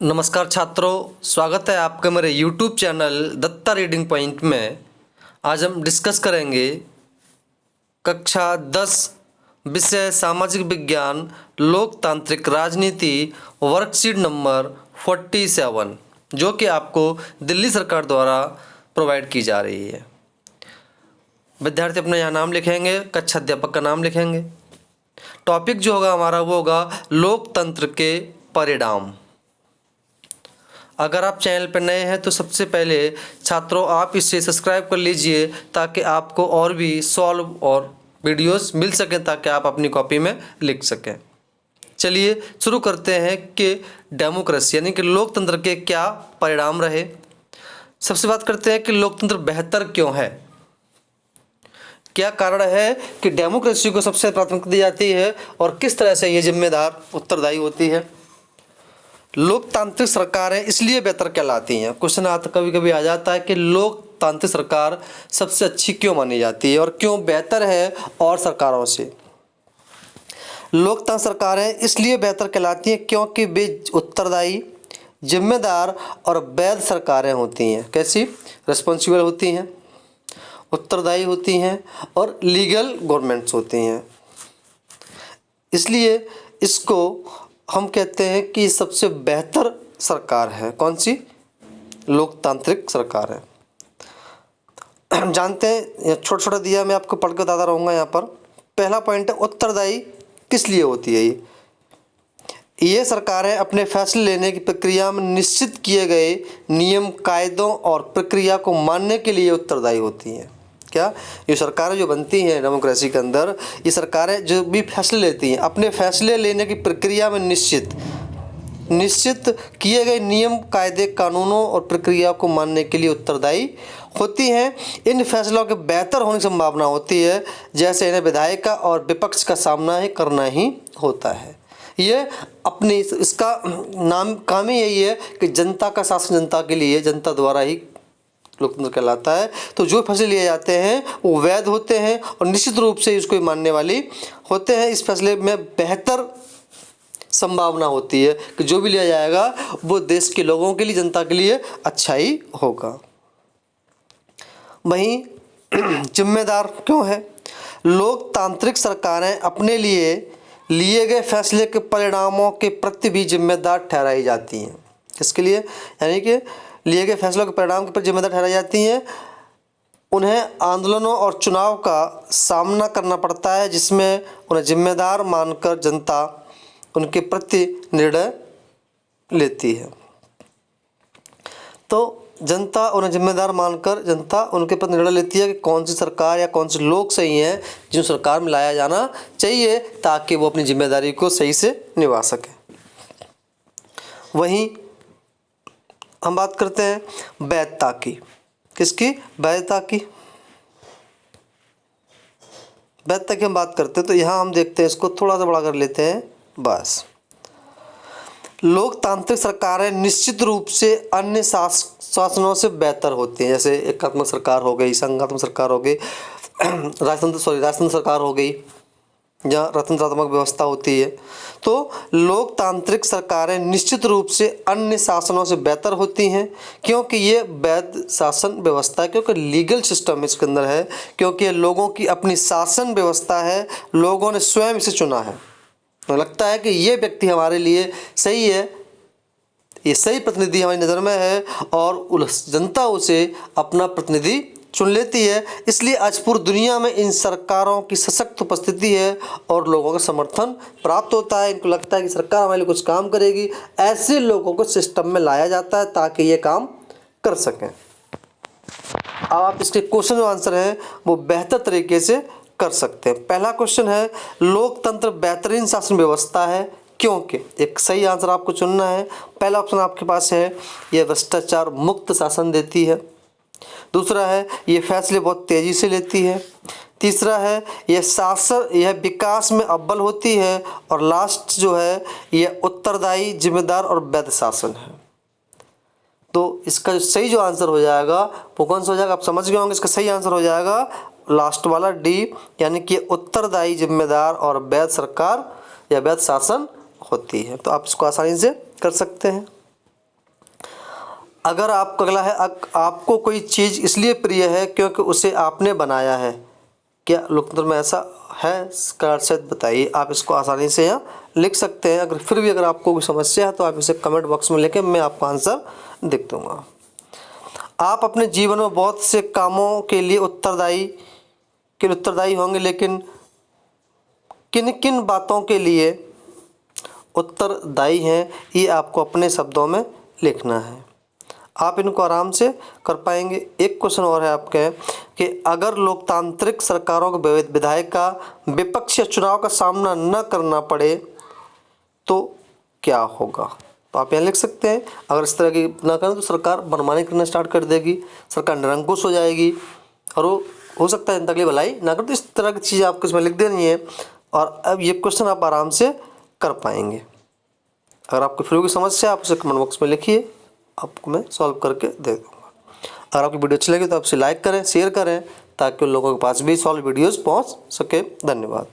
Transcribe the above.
नमस्कार छात्रों, स्वागत है आपके मेरे YouTube channel Datta reading point में। आज हम डिस्कस करेंगे कक्षा 10 विषय सामाजिक विज्ञान लोकतांत्रिक राजनीति वर्कशीट नंबर 47, जो कि आपको दिल्ली सरकार द्वारा प्रोवाइड की जा रही है। विद्यार्थी अपना यहाँ नाम लिखेंगे, कक्षा अध्यापक का नाम लिखेंगे। टॉपिक जो होगा हमारा वो होगा लोकतंत्र के परिणाम। अगर आप चैनल पर नए हैं तो सबसे पहले छात्रों आप इसे सब्सक्राइब कर लीजिए ताकि आपको और भी सॉल्व और वीडियोस मिल सकें, ताकि आप अपनी कॉपी में लिख सकें। चलिए शुरू करते हैं कि डेमोक्रेसी यानी कि लोकतंत्र के क्या परिणाम रहे। सबसे बात करते हैं कि लोकतंत्र बेहतर क्यों है, क्या कारण है कि डेमोक्रेसी को सबसे प्राथमिकता दी जाती है और किस तरह से ये जिम्मेदार उत्तरदायी होती है। लोकतांत्रिक सरकारें इसलिए बेहतर कहलाती हैं। क्वेश्चन आता कभी कभी आ जाता है कि लोकतांत्रिक सरकार सबसे अच्छी क्यों मानी जाती है और क्यों बेहतर है और सरकारों से। लोकतांत्रिक सरकारें इसलिए बेहतर कहलाती हैं क्योंकि वे उत्तरदायी, जिम्मेदार और वैध सरकारें होती हैं। कैसी? रिस्पॉन्सिबल होती हैं, उत्तरदायी होती हैं और लीगल गवर्नमेंट्स होती हैं। इसलिए इसको हम कहते हैं कि सबसे बेहतर सरकार है। कौन सी? लोकतांत्रिक सरकार है। जानते हैं, छोटा छोटा दिया मैं आपको पढ़ के बताता रहूँगा। यहाँ पर पहला पॉइंट है उत्तरदायी किस लिए होती है। ये सरकारें अपने फैसले लेने की प्रक्रिया में निश्चित किए गए नियम, कायदों और प्रक्रिया को मानने के लिए उत्तरदायी होती हैं। क्या? ये सरकारें जो बनती हैं डेमोक्रेसी के अंदर, ये सरकारें जो भी फैसले लेती हैं अपने फैसले लेने की प्रक्रिया में निश्चित किए गए नियम, कायदे, कानूनों और प्रक्रिया को मानने के लिए उत्तरदायी होती हैं। इन फैसलों के बेहतर होने की संभावना होती है, जैसे इन्हें विधायिका और विपक्ष का सामना ही करना ही होता है। ये अपनी इसका नाम काम ही यही है कि जनता का शासन जनता के लिए, जनता द्वारा ही लोकतंत्र कहलाता है। तो जो फैसले लिए जाते हैं वो वैध होते हैं और निश्चित रूप से इसको मानने वाली होते हैं। इस फैसले में बेहतर संभावना होती है कि जो भी लिया जाएगा वो देश के लोगों के लिए, जनता के लिए अच्छा ही होगा। वहीं जिम्मेदार क्यों है? लोकतांत्रिक सरकारें अपने लिए गए फैसले के परिणामों के प्रति भी जिम्मेदार ठहराई जाती हैं। किसके लिए? यानी कि लिए गए फैसलों के परिणाम के प्रति जिम्मेदार ठहराई जाती हैं। उन्हें आंदोलनों और चुनाव का सामना करना पड़ता है, जिसमें उन्हें जिम्मेदार मानकर जनता उनके प्रति निर्णय लेती है। तो जनता उन्हें जिम्मेदार मानकर जनता उनके प्रति निर्णय लेती है कि कौन सी सरकार या कौन से लोग सही हैं जिन सरकार में लाया जाना चाहिए, ताकि वो अपनी जिम्मेदारी को सही से निभा सके। वहीं हम बात करते हैं वैधता की। किसकी? वैधता की। वैधता की हम बात करते हैं तो यहाँ हम देखते हैं, इसको थोड़ा सा बड़ा कर लेते हैं बस। लोकतांत्रिक सरकारें निश्चित रूप से अन्य शासनों से बेहतर होती हैं। जैसे एकात्मक सरकार हो गई, संघात्मक सरकार हो गई, राजतंत्र सरकार हो गई, जहाँ रचनात्मक व्यवस्था होती है। तो लोकतांत्रिक सरकारें निश्चित रूप से अन्य शासनों से बेहतर होती हैं क्योंकि ये वैध शासन व्यवस्था है, क्योंकि लीगल सिस्टम इसके अंदर है, क्योंकि ये लोगों की अपनी शासन व्यवस्था है। लोगों ने स्वयं इसे चुना है। तो लगता है कि ये व्यक्ति हमारे लिए सही है, ये सही प्रतिनिधि हमारी नज़र में है और जनता उसे अपना प्रतिनिधि चुन लेती है। इसलिए आज पूरी दुनिया में इन सरकारों की सशक्त उपस्थिति है और लोगों का समर्थन प्राप्त होता है। इनको लगता है कि सरकार हमारे लिए कुछ काम करेगी। ऐसे लोगों को सिस्टम में लाया जाता है ताकि ये काम कर सकें। अब आप इसके क्वेश्चन जो आंसर हैं वो बेहतर तरीके से कर सकते हैं। पहला क्वेश्चन है, लोकतंत्र बेहतरीन शासन व्यवस्था है क्योंकि। एक सही आंसर आपको चुनना है। पहला ऑप्शन आपके पास है, यह भ्रष्टाचार मुक्त शासन देती है। दूसरा है, ये फैसले बहुत तेज़ी से लेती है। तीसरा है, यह विकास में अव्वल होती है। और लास्ट जो है, यह उत्तरदायी, जिम्मेदार और वैध शासन है। तो इसका सही जो आंसर हो जाएगा वो कौन सा हो जाएगा? आप समझ गए होंगे। इसका सही आंसर हो जाएगा लास्ट वाला डी, यानी कि उत्तरदायी, जिम्मेदार और वैध सरकार या वैध शासन होती है। तो आप इसको आसानी से कर सकते हैं। अगर आपको अगला है, आपको कोई चीज़ इसलिए प्रिय है क्योंकि उसे आपने बनाया है। क्या लोकतंत्र में ऐसा है? इसका अर्थ बताइए। आप इसको आसानी से यहाँ लिख सकते हैं। अगर फिर भी अगर आपको कोई समस्या है तो आप इसे कमेंट बॉक्स में लिखें, मैं आपको आंसर लिख दूँगा। आप अपने जीवन में बहुत से कामों के लिए उत्तरदायी होंगे, लेकिन किन किन बातों के लिए उत्तरदायी हैं, ये आपको अपने शब्दों में लिखना है। आप इनको आराम से कर पाएंगे। एक क्वेश्चन और है आपके कि अगर लोकतांत्रिक सरकारों के विधायक का विपक्ष या चुनाव का सामना न करना पड़े तो क्या होगा? तो आप यहाँ लिख सकते हैं, अगर इस तरह की ना करें तो सरकार मनमानी करना स्टार्ट कर देगी, सरकार निरंकुश हो जाएगी और वो हो सकता है जनता के लिए भलाई ना करे। तो इस तरह की चीज़ें आपको इसमें लिख देनी है और अब ये क्वेश्चन आप आराम से कर पाएंगे। अगर आपको फिर कोई समस्या आप उसे कमेंट बॉक्स में लिखिए, आपको मैं सॉल्व करके दे दूँगा। अगर आपकी वीडियो अच्छी लगी तो आप इसे लाइक करें, शेयर करें ताकि उन लोगों के पास भी सॉल्व वीडियोज़ पहुँच सके। धन्यवाद।